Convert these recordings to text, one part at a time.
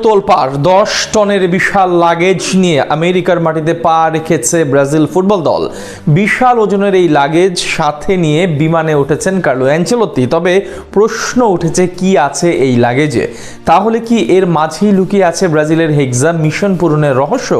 তোলপাড় ১০ টনের বিশাল লাগেজ নিয়ে আমেরিকার মাটিতে পা রেখেছে ব্রাজিল ফুটবল দল। বিশাল ওজনের এই লাগেজ সাথে নিয়ে বিমানে উঠেছেন কার্লো অ্যানচেলত্তি। তবে প্রশ্ন উঠেছে, কি আছে এই লাগেজে? তাহলে কি এর মাঝেই লুকিয়ে আছে ব্রাজিলের হেক্সা মিশন পূরণের রহস্য?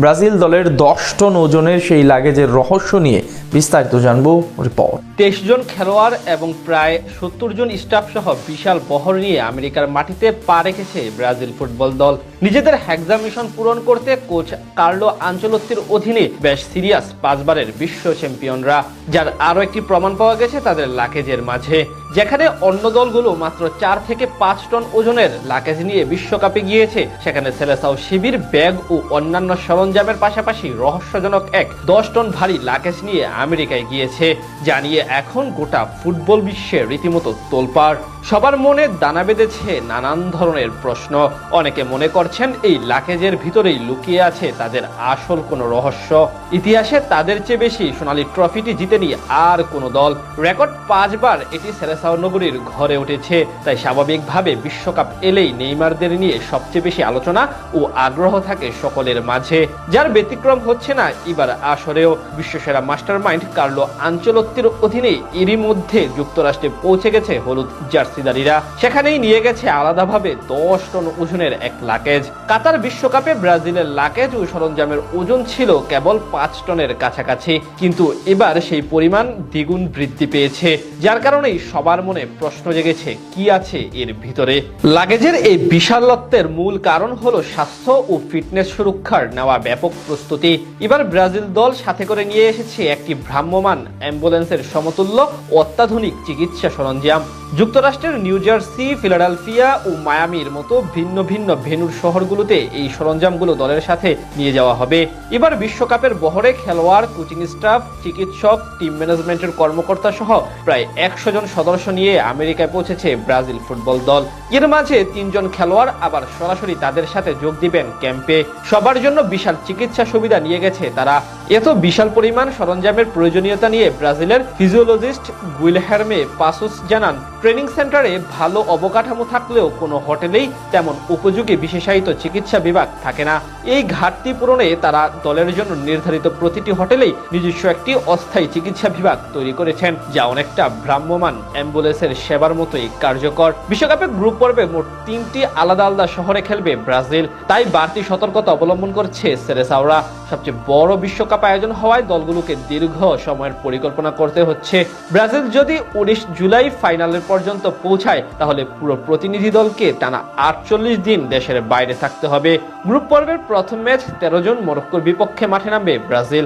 ব্রাজিল দলের ১০ টন ওজনের সেই লাগেজের রহস্য নিয়ে বিস্তারিত জানবো রিপোর্ট। ২৩ জন খেলোয়াড় এবং প্রায় ৭০ জন স্টাফ সহ বিশাল বহর নিয়ে আমেরিকার মাটিতে পা রেখেছে ব্রাজিল ফুটবল দল। নিজেদের হেক্সা মিশন পূরণ করতে কোচ কার্লো আনচেলত্তির অধীনে বেশ সিরিয়াস ৫ বারের বিশ্ব চ্যাম্পিয়নরা, যার আরও একটি প্রমাণ পাওয়া গেছে তাদের লাগেজের মাঝে। যেখানে অন্য দলগুলো মাত্র ৪ থেকে ৫ টন ওজনের লাগেজ নিয়ে বিশ্বকাপে গিয়েছে, সেখানে সেলেসাও শিবির ব্যাগ ও অন্যান্য সরঞ্জামের পাশাপাশি রহস্যজনক এক ১০ টন ভারী লাগেজ নিয়ে আমেরিকায় গিয়েছে, জানিয়ে এখন গোটা ফুটবল বিশ্বে রীতিমতো তোলপাড়। সবার মনে দানা বেঁধেছে নানান ধরনের প্রশ্ন। অনেকে মনে করছেন এই লাগেজের ভিতরেই লুকিয়ে আছে তাদের আসল কোনো রহস্য। ইতিহাসে তাদের চেয়ে বেশি সোনালী ট্রফিটি জিতেনি আর কোনো দল। রেকর্ড ৫ বার এটি সেলেসাও নগরীর ঘরে উঠেছে। তাই স্বাভাবিকভাবে বিশ্বকাপ এলেই নেইমারদের নিয়ে সবচেয়ে বেশি আলোচনা ও আগ্রহ থাকে সকলের মাঝে, যার ব্যতিক্রম হচ্ছে না এবার আসরেও। বিশ্বসেরা মাস্টারমাইন্ড কার্লো আনচেলত্তির অধীনে এরই মধ্যে যুক্তরাষ্ট্রে পৌঁছে গেছে হলুদ জার্সিদারিরা। সেখানেই নিয়ে গেছে আলাদাভাবে ১০ টন ওজনের এক লাগেজ। কাতার বিশ্বকাপে ব্রাজিলের লাগেজ ও সরঞ্জামের ওজন ছিল কেবল ৫ টনের কাছাকাছি, কিন্তু এবার সেই পরিমাণ দ্বিগুণ বৃদ্ধি পেয়েছে, যার কারণেই সবার মনে প্রশ্ন জেগেছে, কি আছে এর ভিতরে। লাগেজের এই বিশালত্বের মূল কারণ হলো স্বাস্থ্য ও ফিটনেস সুরক্ষার নেওয়া ব্যাপক প্রস্তুতি। এবার ব্রাজিল দল সাথে করে নিয়ে এসেছে একটি ভ্রাম্যমাণ অ্যাম্বুলেন্সের সমতুল্য অত্যাধুনিক চিকিৎসা সরঞ্জাম। যুক্তরাষ্ট্রের নিউ জার্সি, ফিলাডেলফিয়া ও মায়ামির মতো ভিন্ন ভিন্ন ভেন্যুর শহরগুলোতে এই সরঞ্জামগুলো দলের সাথে নিয়ে যাওয়া হবে। এবার বিশ্বকাপের বহরে খেলোয়াড়, কোচিং স্টাফ, চিকিৎসক, টিম ম্যানেজমেন্টের কর্মকর্তা সহ প্রায় ১০০ জন সদস্য নিয়ে আমেরিকায় পৌঁছেছে ব্রাজিল ফুটবল দল। এর মাঝে ৩ জন খেলোয়াড় আবার সরাসরি তাদের সাথে যোগ দিবেন ক্যাম্পে। সবার জন্য বিশাল চিকিৎসা সুবিধা নিয়ে গেছে তারা। এত বিশাল পরিমাণ সরঞ্জামের প্রয়োজনীয়তা নিয়ে ব্রাজিলের ফিজিওলজিস্ট গুইলহের্মে পাসুস জানান, ট্রেনিং সেন্টারে ভালো অবকাঠামো থাকলেও কোনো হোটেলেই তেমন উপযোগী বিশেষায়িত চিকিৎসা বিভাগ থাকে না। এই ঘাটতি পূরণে তারা দলের জন্য নির্ধারিত প্রতিটি হোটেলেই নিজস্ব একটি অস্থায়ী চিকিৎসা বিভাগ তৈরি করেছেন, যা অনেকটা ভ্রাম্যমাণ অ্যাম্বুলেন্সের সেবার মতোই কার্যকর। বিশ্বকাপের গ্রুপ পর্বে মোট ৩টি আলাদা আলাদা শহরে খেলবে ব্রাজিল, তাই বাড়তি সতর্কতা অবলম্বন করছে সেলেসাওরা। সবচেয়ে বড় বিশ্বকাপ আয়োজন হওয়ায় দলগুলোকে দীর্ঘ সময়ের পরিকল্পনা করতে হচ্ছে। ব্রাজিল যদি ১৯ জুলাই ফাইনালের পর্যন্ত পৌঁছায়, তাহলে পুরো প্রতিনিধি দলকে টানা ৪৮ দিন দেশের বাইরে থাকতে হবে। গ্রুপ পর্বের প্রথম ম্যাচ ১৩ জন মরক্কোর বিপক্ষে মাঠে নামবে ব্রাজিল।